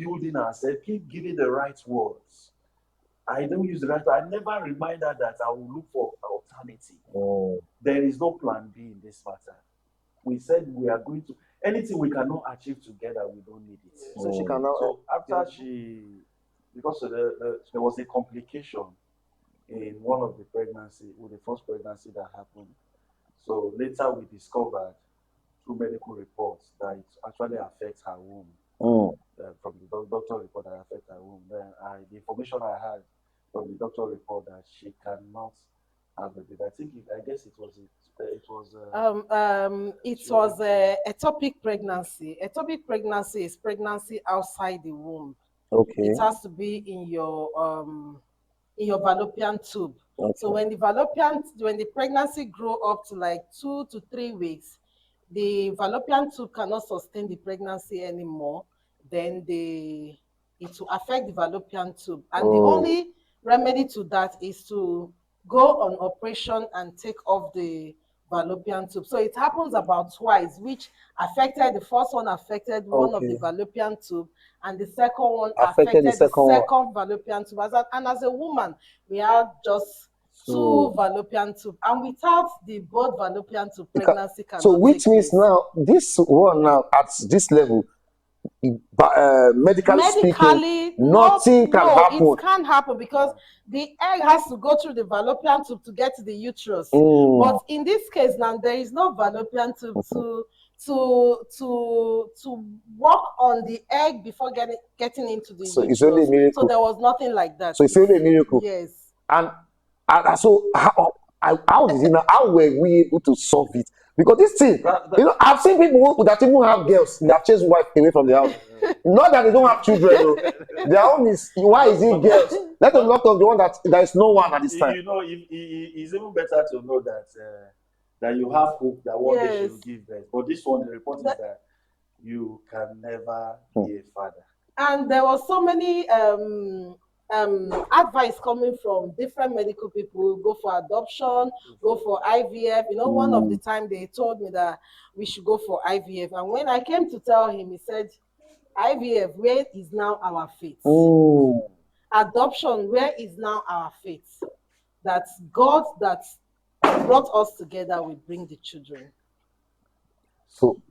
building ourselves, keep giving the right words. I don't use the right word. I never remind her that I will look for alternative. There is no plan B in this matter. We said we are going to anything we cannot achieve together, we don't need it. So she cannot. So after because there was a complication in one of the pregnancy, with the first pregnancy that happened. So later we discovered through medical reports that it actually affects her womb. From the doctor report that affects her womb. Then the information I had from the doctor report that she cannot have a baby. I guess it was ectopic pregnancy. Ectopic pregnancy is pregnancy outside the womb. Okay. It has to be in your fallopian tube. Okay. So when the pregnancy grow up to like 2 to 3 weeks, the fallopian tube cannot sustain the pregnancy anymore. Then it will affect the fallopian tube, and the only remedy to that is to go on operation and take off the fallopian tube. So it happens about twice, which affected the first one affected one of the fallopian tube, and the second one affected the second fallopian tube. And as a woman, we have just two fallopian tube, and without the both fallopian tube, pregnancy cannot. So which means now this one now at this level, medically speaking, nothing can happen. It can't happen because the egg has to go through the fallopian tube to get to the uterus. But in this case now, there is no fallopian tube to work on the egg before getting into the uterus. It's only a miracle. So there was nothing like that. So it's only a miracle. Yes. And so how were we able to solve it? Because this thing, I've seen people who that even have girls, they have chased wife away from the house. Not that they don't have children, their own is, why is it girls? Let them knock off the one that there is no one at this time. It's even better to know that you have hope that one day she will give birth. But this one, the report is that you can never be a father. And there was so many advice coming from different medical people: go for adoption, go for IVF. One of the time they told me that we should go for IVF, and when I came to tell him, he said, IVF, where is now our faith? Adoption, where is now our faith? That God that brought us together will bring the children. So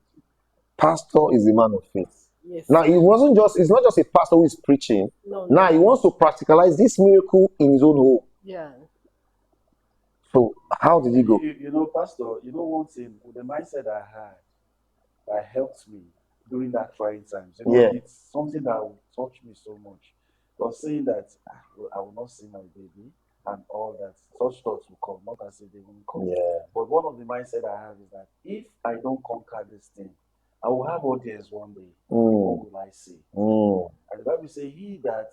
pastor is a man of faith. Yes. Now it's not just a pastor who is preaching. No. Now he wants to practicalize this miracle in his own home. Yeah. So how did he go? Pastor, one thing, the mindset I had that helped me during that trying times. It's something that will touch me so much. Was saying that I will not see my baby and all that. Such thoughts will come, not as if they won't come. Yeah. But one of the mindset I have is that if I don't conquer this thing, I will have audience one day. What will I say? And the Bible says, he that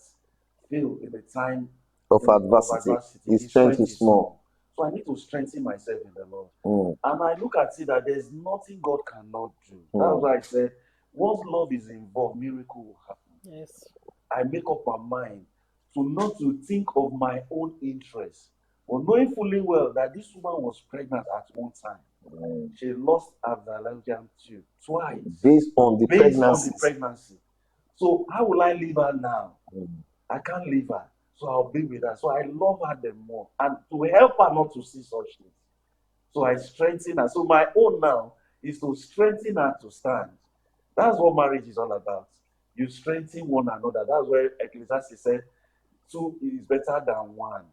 failed in the time of adversity, his strength is small. So I need to strengthen myself in the Lord. And I look at it that there's nothing God cannot do. That's why I said, once love is involved, miracle will happen. Yes. I make up my mind to not to think of my own interests, but knowing fully well that this woman was pregnant at one time. She lost her fallopian tube twice based on the pregnancy. So how will I leave her now? I can't leave her, so I'll be with her. So I love her the more, and to help her not to see such things. So I strengthen her. So my own now is to strengthen her to stand. That's what marriage is all about. You strengthen one another. That's where Ecclesiastes said, two is better than one.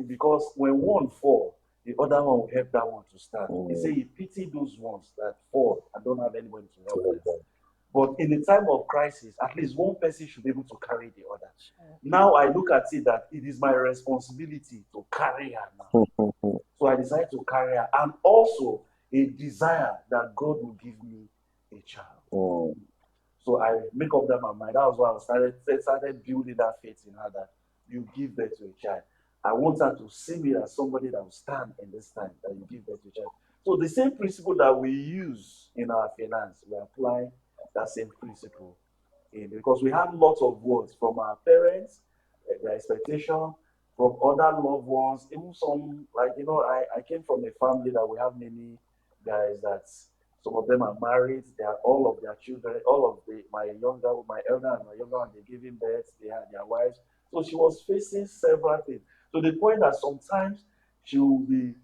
Because when one falls, the other one will help that one to stand. He said he pity those ones that fall and don't have anybody to help them. But in the time of crisis, at least one person should be able to carry the other. Now I look at it that it is my responsibility to carry her now. So I decided to carry her, and also a desire that God will give me a child. So I make up that my mind. That was why I started building that faith in her that you give birth to a child. I want her to see me as somebody that will stand in this time that you give birth to a child. So the same principle that we use in our finance, we apply that same principle because we have lots of words from our parents, their expectation, from other loved ones, even some, I came from a family that we have many guys that Some of them are married. They are all of their children, all of my elder and my younger one, they giving birth. They had their wives. So she was facing several things. To the point that sometimes she will be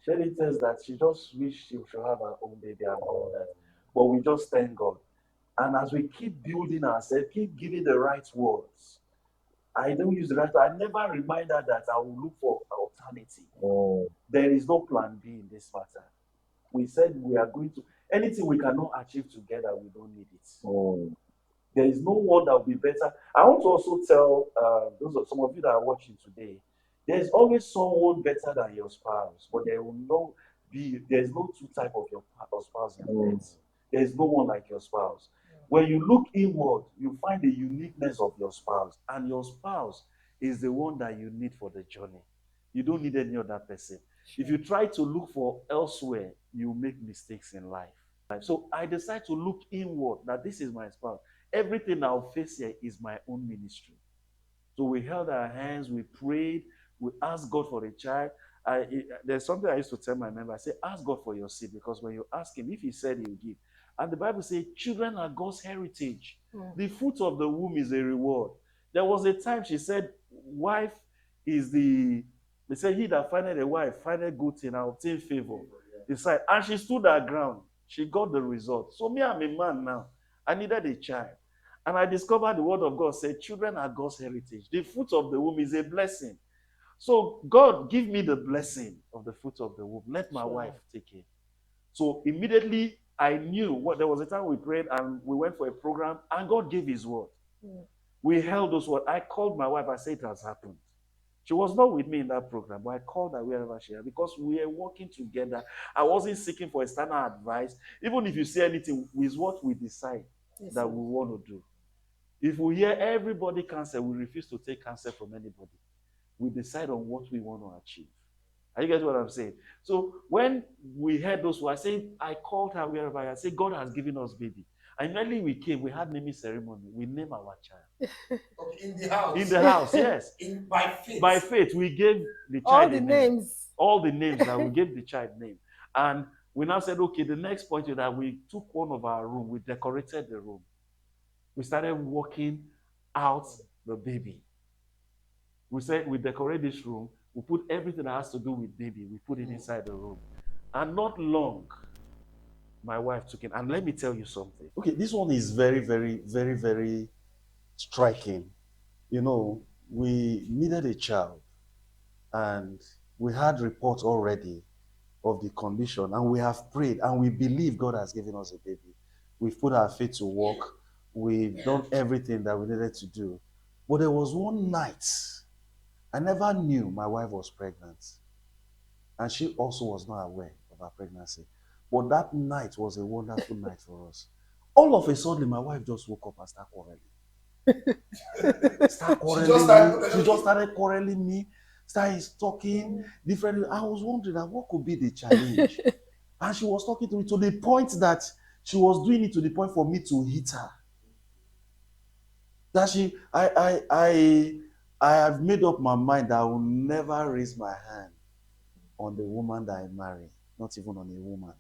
shedding tears that she just wish she should have her own baby and all that. But we just thank God. And as we keep building ourselves, keep giving the right words. I don't use the right word. I never remind her that I will look for alternative. There is no plan B in this matter. We said we are going to anything we cannot achieve together, we don't need it. There is no one that will be better. I want to also tell some of you that are watching today, there is always someone better than your spouse, but there's no two type of your spouse in earth. There is no one like your spouse. When you look inward, you find the uniqueness of your spouse, and your spouse is the one that you need for the journey. You don't need any other person. If you try to look for elsewhere, you make mistakes in life. So I decide to look inward that this is my spouse. Everything I'll face here is my own ministry. So we held our hands, we prayed, we asked God for a child. There's something I used to tell my member. I say, ask God for your seed, because when you ask him, if he said he'll give. And the Bible says, children are God's heritage. The fruit of the womb is a reward. There was a time she said, wife is they said, he that findeth a wife, findeth good thing and obtain favor. Decide. And she stood her ground. She got the result. So me, I'm a man now. I needed a child. And I discovered the word of God said, children are God's heritage. The fruit of the womb is a blessing. So God, give me the blessing of the fruit of the womb. Let my wife take it. So immediately I knew there was a time we prayed and we went for a program and God gave his word. We held those words. I called my wife. I said it has happened. She was not with me in that program, but I called her wherever she is because we are working together. I wasn't seeking for external advice. Even if you say anything, is what we decide that we want to do. If we hear everybody counsel, we refuse to take counsel from anybody. We decide on what we want to achieve. Are you getting what I'm saying? So when we heard those words, I called her wherever I said, God has given us baby. And immediately we came, we had naming ceremony. We named our child. In the house. In the house, yes. By faith. By faith, we gave the child a name. All the names that we gave the child name. And we now said, okay, the next point is that we took one of our room, we decorated the room. We started walking out the baby. We said, we decorate this room, we put everything that has to do with baby, we put it inside the room. And not long, my wife took it. And let me tell you something. Okay, this one is very, very, very, very striking. You know, we needed a child and we had reports already of the condition and we have prayed and we believe God has given us a baby. We've put our faith to work. We've done everything that we needed to do. But there was one night, I never knew my wife was pregnant. And she also was not aware of her pregnancy. But that night was a wonderful night for us. All of a sudden, my wife just woke up and started quarreling. She just started quarreling me, started talking differently. I was wondering what could be the challenge. And she was talking to me to the point that she was doing it to the point for me to hit her. That I have made up my mind that I will never raise my hand on the woman that I marry, not even on a woman.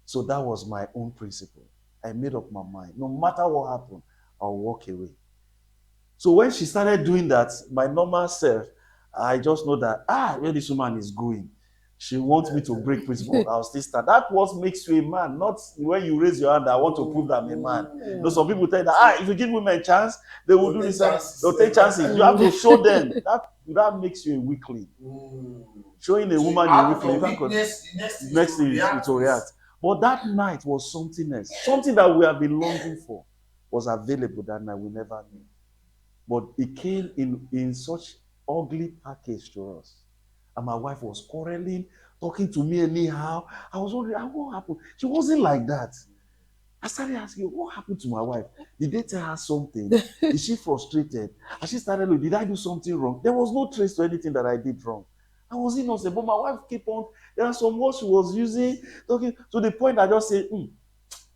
So that was my own principle. I made up my mind. No matter what happened, I'll walk away. So when she started doing that, my normal self, I just know that, where this woman is going, she wants me to break principle. I'll still stand. That's what makes you a man, not when you raise your hand, I want to prove that I'm a man. Some people tell you that, if you give women a chance, they will do this. They'll take chances. You have to show them. That makes you a weakling. Showing a woman a weakling, next thing is to react. But that night was something else. Something that we have been longing for was available that night. We never knew. But it came in such ugly package to us. And my wife was quarreling, talking to me anyhow. I was wondering, what happened? She wasn't like that. I started asking, what happened to my wife? Did they tell her something? Is she frustrated? And she started looking, did I do something wrong? There was no trace to anything that I did wrong. I was innocent, but my wife kept on. There are some words she was using, talking to the point I just said,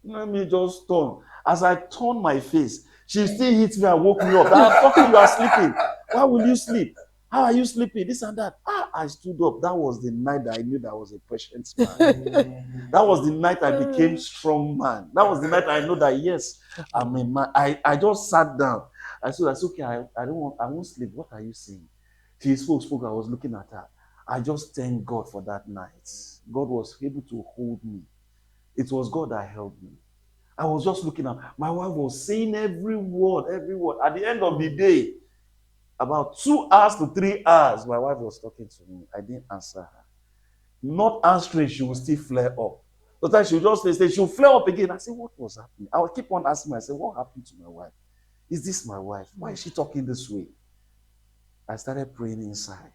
let me just turn. As I turned my face, she still hit me and woke me up. I'm talking, you are sleeping. Why will you sleep? How are you sleeping? This and that. I stood up. That was the night that I knew that I was a patient man. That was the night I became strong man. That was the night I know that, yes, I'm a man. I just sat down. I said, that's okay. I won't sleep. What are you saying? She spoke. I was looking at her. I just thank God for that night. God was able to hold me. It was God that held me. I was just looking at my wife was saying every word. At the end of the day, about 2 hours to 3 hours, my wife was talking to me. I didn't answer her. Not answering, she will still flare up. Sometimes she'll just say, she'll flare up again. I said, what was happening? I will keep on asking myself, what happened to my wife? Is this my wife? Why is she talking this way? I started praying inside.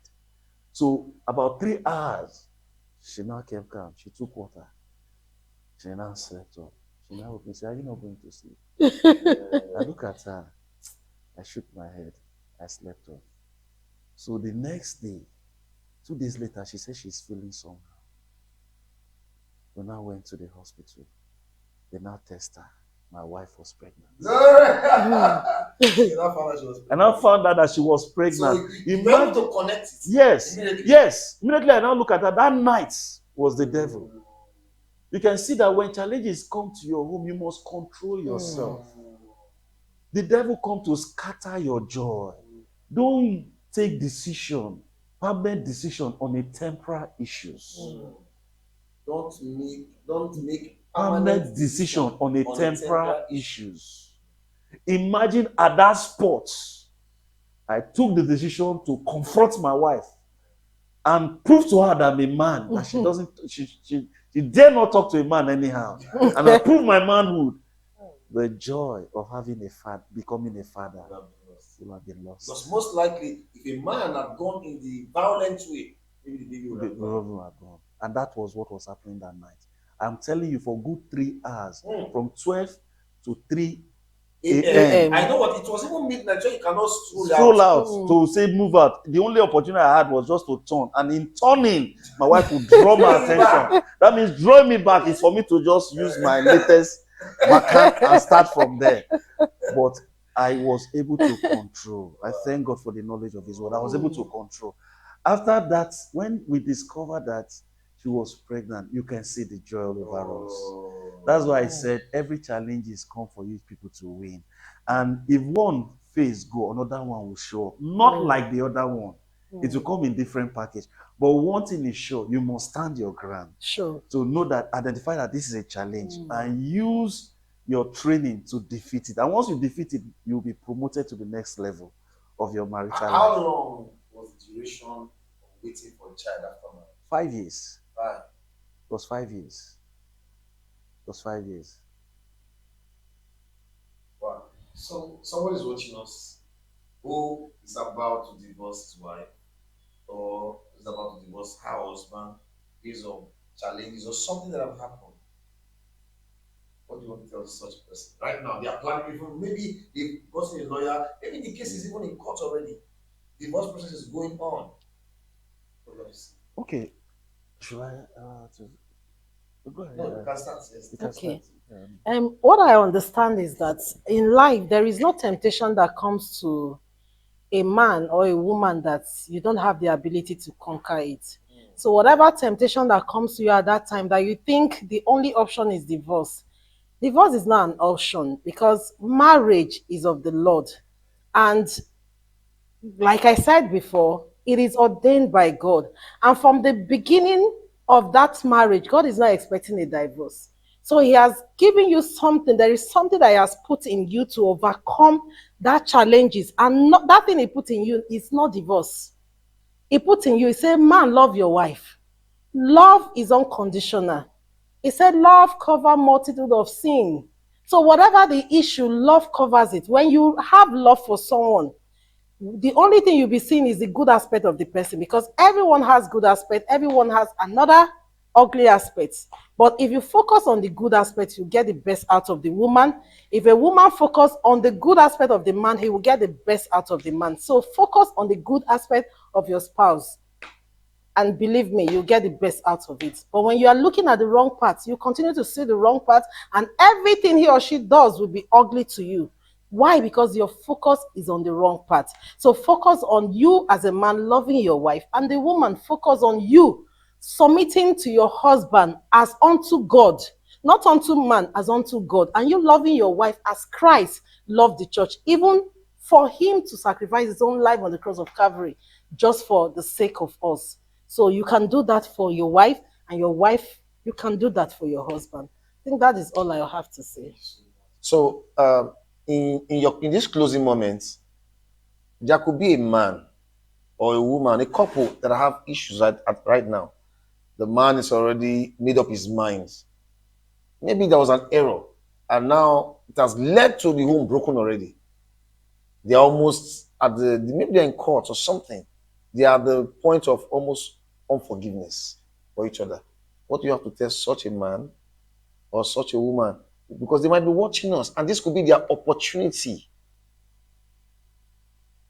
So about 3 hours, she now kept calm. She took water. She now slept up. She now woke me and said, are you not going to sleep? I look at her. I shook my head. I slept off. So the next day, 2 days later, she said she's feeling somehow. We now went to the hospital. They now tested her. My wife was pregnant. And I found out that she was pregnant. So you were able to connect it? Yes. Immediately. Yes. Immediately I now look at her. That night was the devil. You can see that when challenges come to your home, you must control yourself. The devil comes to scatter your joy. Don't take permanent decision on a temporal issues. Don't make permanent decision on a temporal issues. Imagine at that spot, I took the decision to confront my wife and prove to her that I'm a man, that she dare not talk to a man anyhow. And I proved my manhood. The joy of having becoming a father will have been lost. Because most likely, if a man had gone in the violent way, maybe the baby would have gone. And that was what was happening that night. I'm telling you, for good 3 hours, from 12 to 3 a.m. I know what it was, even midnight, so you cannot stroll out to say move out. The only opportunity I had was just to turn, and in turning, my wife would draw my attention. That means drawing me back is for me to just use my latest backhand and start from there. But I was able to control. I thank God for the knowledge of His word. I was able to control. After that, when we discovered that she was pregnant, you can see the joy all over us. That's why I said every challenge is come for you people to win. And if one phase go, another one will show up. Not like the other one. It will come in different package. But one thing is sure, you must stand your ground. Sure. To know that, identify that this is a challenge and use your training to defeat it. And once you defeat it, you'll be promoted to the next level of your marital life. How long was the duration of waiting for a child after marriage? 5 years. 5. It was 5 years. It was 5 years. Wow. So someone is watching us who is about to divorce his wife or is about to divorce her husband based on challenges or something that have happened. What do you want to tell such a person? Right now, they are planning, even maybe they've gotten a lawyer, maybe the case is even in court already. The divorce process is going on. Okay. Should I go ahead? No, you can start. Yes. Okay. What I understand is that in life there is no temptation that comes to a man or a woman that you don't have the ability to conquer it. So whatever temptation that comes to you at that time that you think the only option is divorce, divorce is not an option because marriage is of the Lord. And like I said before, it is ordained by God. And from the beginning of that marriage, God is not expecting a divorce. So He has given you something. There is something that He has put in you to overcome that challenges. And not, that thing He put in you is not divorce. He put in you, He said, man, love your wife. Love is unconditional. He said, love covers multitude of sin. So whatever the issue, love covers it. When you have love for someone, the only thing you'll be seeing is the good aspect of the person, because everyone has good aspect, everyone has another ugly aspect. But if you focus on the good aspect, you get the best out of the woman. If a woman focus on the good aspect of the man, he will get the best out of the man. So focus on the good aspect of your spouse. And believe me, you get the best out of it. But when you are looking at the wrong part, you continue to see the wrong part, and everything he or she does will be ugly to you. Why? Because your focus is on the wrong part. So focus on you as a man loving your wife, and the woman focus on you submitting to your husband as unto God, not unto man, as unto God, and you loving your wife as Christ loved the church, even for him to sacrifice his own life on the cross of Calvary just for the sake of us. So you can do that for your wife, and your wife, you can do that for your husband. I think that is all I have to say. So, in this closing moments, there could be a man or a woman, a couple that have issues right now. The man is already made up his mind. Maybe there was an error, and now it has led to the home broken already. They're almost at maybe they're in court or something. They are at the point of almost unforgiveness for each other. What do you have to tell such a man or such a woman? Because they might be watching us, and this could be their opportunity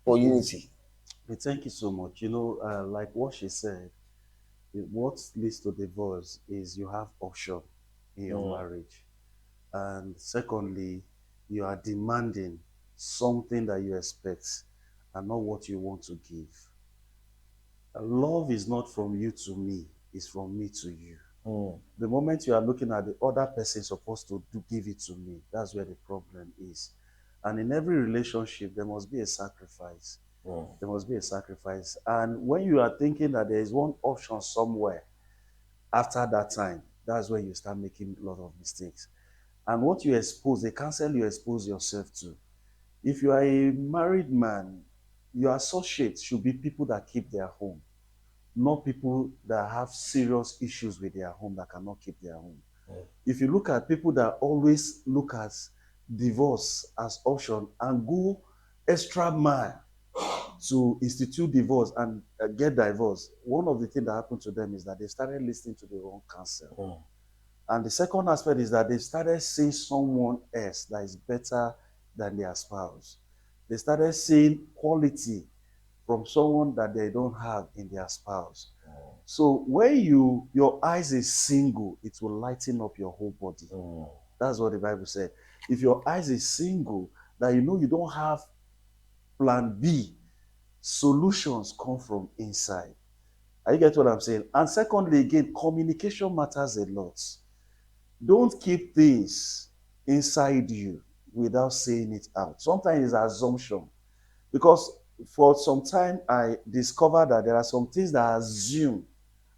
for unity. Thank you so much. Like what she said, what leads to divorce is you have option in your marriage. And secondly, you are demanding something that you expect and not what you want to give. Love is not from you to me, it's from me to you. The moment you are looking at the other person supposed to give it to me, that's where the problem is. And in every relationship, there must be a sacrifice. There must be a sacrifice. And when you are thinking that there is one option somewhere, after that time, that's where you start making a lot of mistakes. And what you expose, the counsel you expose yourself to. If you are a married man, your associates should be people that keep their home, not people that have serious issues with their home that cannot keep their home. If you look at people that always look at divorce as option and go extra mile to institute divorce and get divorced, one of the things that happened to them is that they started listening to the wrong counsel. And the second aspect is that they started seeing someone else that is better than their spouse. They started seeing quality from someone that they don't have in their spouse. So when your eyes is single, it will lighten up your whole body. That's what the Bible said. If your eyes is single, that you know you don't have plan B, solutions come from inside. Are you get what I'm saying? And secondly, again, communication matters a lot. Don't keep things inside you without saying it out. Sometimes it's assumption. Because for some time, I discovered that there are some things that I assume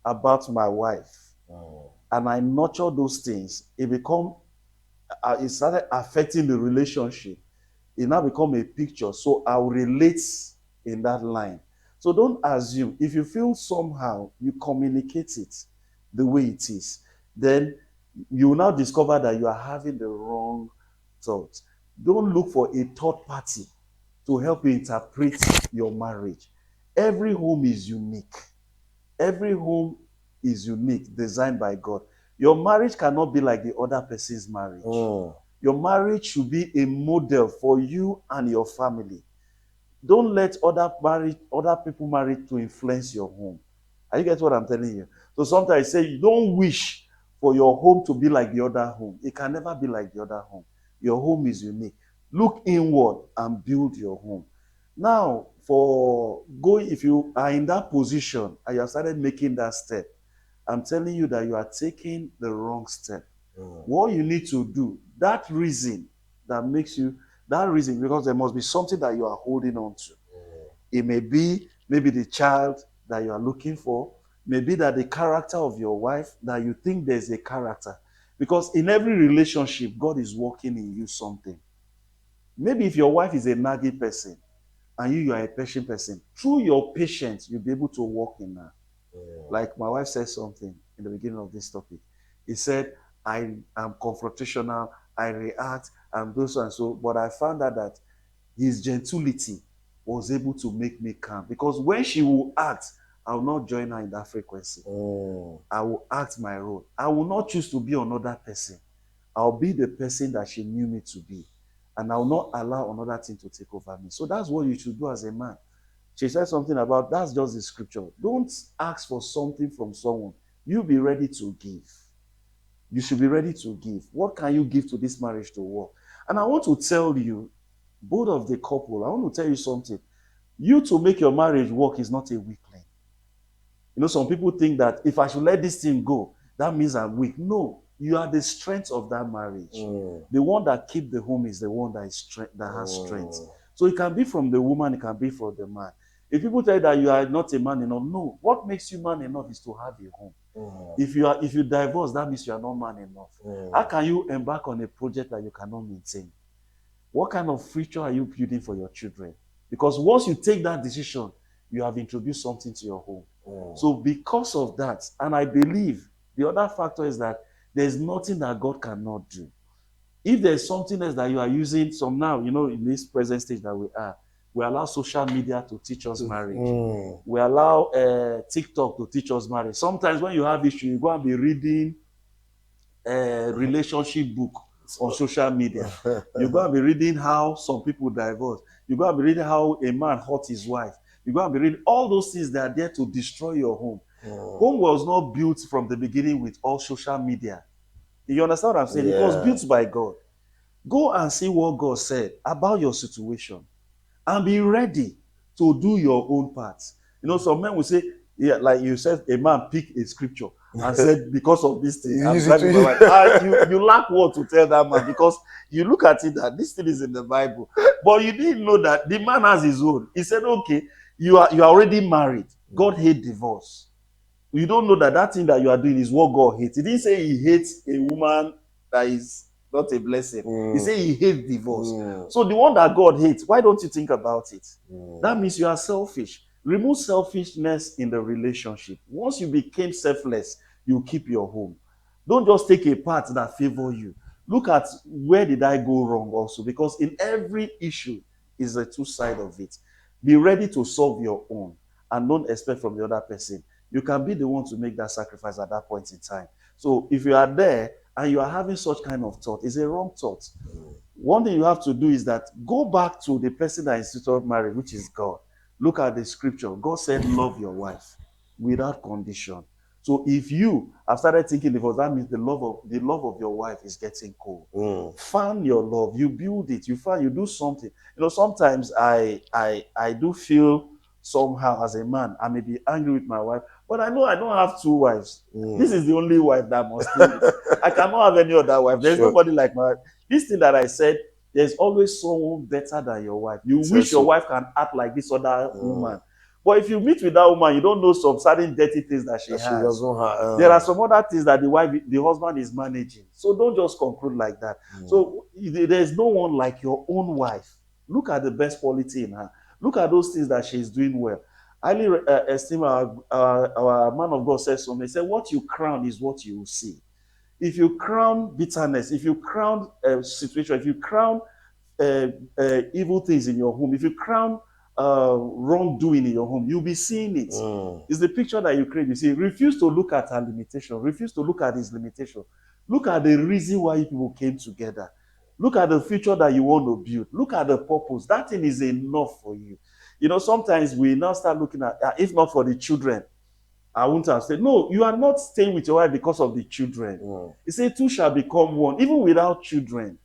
about my wife. And I nurture those things. It started affecting the relationship. It now become a picture. So I'll relate in that line. So don't assume. If you feel somehow, you communicate it the way it is. Then you will now discover that you are having the wrong thoughts. Don't look for a third party to help you interpret your marriage. Every home is unique. Every home is unique, designed by God. Your marriage cannot be like the other person's marriage. Your marriage should be a model for you and your family. Don't let other people married to influence your home. Are you get what I'm telling you? So sometimes I say you don't wish for your home to be like the other home. It can never be like the other home. Your home is unique. Look inward and build your home. Now, if you are in that position and you have started making that step, I'm telling you that you are taking the wrong step. What you need to do, that reason, because there must be something that you are holding on to. It may be maybe the child that you are looking for, maybe that the character of your wife, that you think there's a character. Because in every relationship, God is working in you something. Maybe if your wife is a nagging person and you are a patient person, through your patience, you'll be able to walk in her. Like my wife said something in the beginning of this topic. He said, I am confrontational, I react, I'm do so and so, but I found out that his gentility was able to make me calm. Because when she will act, I will not join her in that frequency. I will act my role. I will not choose to be another person. I'll be the person that she knew me to be. And I will not allow another thing to take over me. So that's what you should do as a man. She said something about, that's just the scripture. Don't ask for something from someone. You be ready to give. You should be ready to give. What can you give to this marriage to work? And I want to tell you both of the couple, I want to tell you something. You to make your marriage work is not a weak link. You know, some people think that if I should let this thing go, that means I'm weak. No, you are the strength of that marriage. The one that keep the home is the one that is strength, that has strength. So it can be from the woman, it can be from the man. If people tell you that you are not a man enough, no. What makes you man enough is to have a home. If you divorce, that means you are not man enough. How can you embark on a project that you cannot maintain? What kind of future are you building for your children? Because once you take that decision, you have introduced something to your home. So because of that, and I believe the other factor is that there's nothing that God cannot do. If there's something else that you are using, some now, you know, in this present stage that we are, we allow social media to teach us marriage. We allow TikTok to teach us marriage. Sometimes when you have issue, you go and be reading a relationship book on social media. You go and be reading how some people divorce. You go and be reading how a man hurt his wife. You go and be reading all those things that are there to destroy your home. Home was not built from the beginning with all social media. You understand what I'm saying? It was built by God. Go and see what God said about your situation and be ready to do your own part. You know, some men will say, yeah, like you said, a man picked a scripture and said, because of this thing, I'm driving my wife. You lack what to tell that man, because you look at it that this thing is in the Bible. But you didn't know that the man has his own. He said, okay, you are already married. God hates divorce. You don't know that that thing that you are doing is what God hates. He didn't say he hates a woman that is not a blessing. He said he hates divorce. So the one that God hates, why don't you think about it? That means you are selfish. Remove selfishness in the relationship. Once you became selfless, you keep your home. Don't just take a part that favor you. Look at where did I go wrong also, because in every issue is a two side of it. Be ready to solve your own and don't expect from the other person. You can be the one to make that sacrifice at that point in time. So if you are there and you are having such kind of thought, it's a wrong thought. One thing you have to do is that go back to the person that instituted marriage, which is God. Look at the scripture. God said, love your wife without condition. So if you have started thinking divorce, that means the love of your wife is getting cold. Fan your love. You build it. You do something. You know, sometimes I do feel somehow as a man, I may be angry with my wife, but I know I don't have two wives. This is the only wife that must do it. I cannot have any other wife. There's nobody like my wife. This thing that I said, there's always someone better than your wife. You wish your wife can act like this other woman. But if you meet with that woman, you don't know some certain dirty things that she has. There are some other things that the husband is managing. So don't just conclude like that. So there's no one like your own wife. Look at the best quality in her. Look at those things that she's doing well. I highly esteem our man of God says something. He said, what you crown is what you will see. If you crown bitterness, if you crown situation, if you crown evil things in your home, if you crown wrongdoing in your home, you'll be seeing it. It's the picture that you create. You see, refuse to look at her limitation. Refuse to look at his limitation. Look at the reason why people came together. Look at the future that you want to build. Look at the purpose. That thing is enough for you. You know, sometimes we now start looking at, if not for the children, I wouldn't have said, no, you are not staying with your wife because of the children. He said, two shall become one, even without children.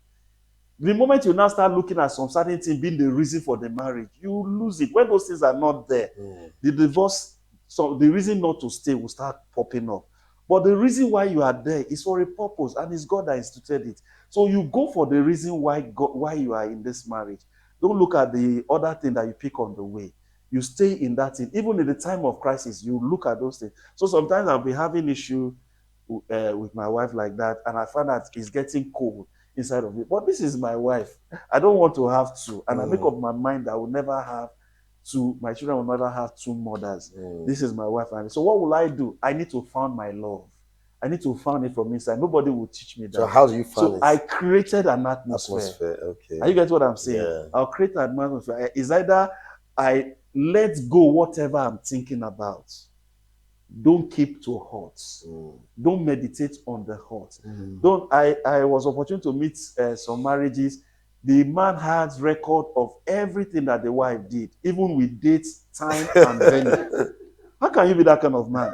The moment you now start looking at some certain thing being the reason for the marriage, you lose it. When those things are not there, the divorce, so the reason not to stay will start popping up. But the reason why you are there is for a purpose, and it's God that instituted it. So you go for the reason why you are in this marriage. Don't look at the other thing that you pick on the way. You stay in that thing. Even in the time of crisis, you look at those things. So sometimes I'll be having issue with my wife like that, and I find that it's getting cold inside of me. But this is my wife. I don't want to have two. And I make up my mind that I will never have two. My children will never have two mothers. This is my wife. And so what will I do? I need to find my love. I need to find it from inside. Nobody will teach me that. So how do you find it? So I created an atmosphere. Okay. Are you getting what I'm saying? Yeah. I'll create an atmosphere. It's either I let go whatever I'm thinking about. Don't keep to hurts. Don't meditate on the hurt. Don't. I was opportune to meet some marriages. The man has record of everything that the wife did, even with dates, time, and venue. How can you be that kind of man?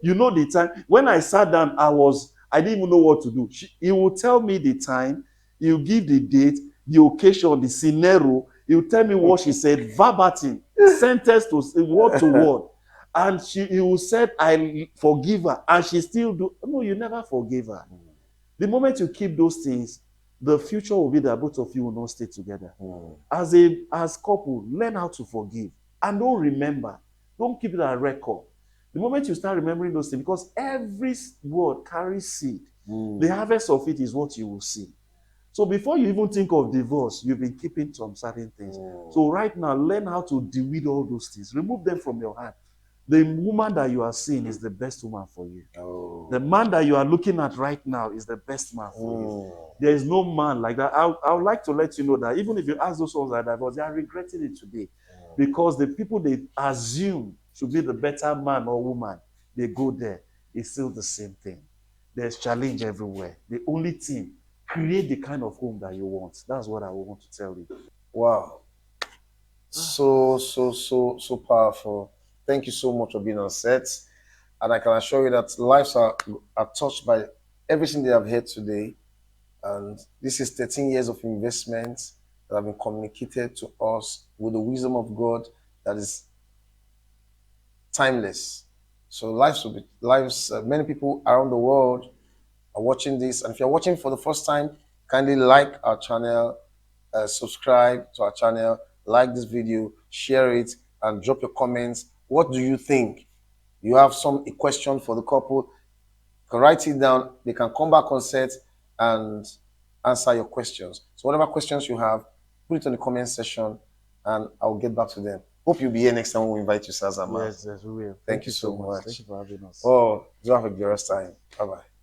You know the time. When I sat down, I didn't even know what to do. He will tell me the time. He'll give the date. the occasion, the scenario. He will tell me what she said, verbatim, sentence to word to word. And he will say, I forgive her. And she still do. No, you never forgive her. The moment you keep those things, the future will be that both of you will not stay together. As couple, learn how to forgive. And don't remember. Don't keep it a record. The moment you start remembering those things, because every word carries seed, the harvest of it is what you will see. So before you even think of divorce, you've been keeping some certain things. So right now, learn how to deal with all those things. Remove them from your heart. The woman that you are seeing is the best woman for you. The man that you are looking at right now is the best man for you. There is no man like that. I would like to let you know that even if you ask those ones that are divorced, they are regretting it today. Because the people they assume should be the better man or woman, they go there. It's still the same thing. There's challenge everywhere. The only thing, create the kind of home that you want. That's what I want to tell you. Wow. So powerful. Thank you so much for being on set. And I can assure you that lives are touched by everything they have heard today. And this is 13 years of investment that have been communicated to us with the wisdom of God that is timeless. So many people around the world are watching this. And if you're watching for the first time, kindly like our channel, subscribe to our channel, like this video, share it, and drop your comments. What do you think? You have a question for the couple, you can write it down. They can come back on set and answer your questions. So whatever questions you have, put it in the comment section and I'll get back to them. Hope you'll be here next time when we invite you, Sazama. Yes, we will. Thank you so much. Thank you for having us. Oh, do have a glorious time. Bye-bye.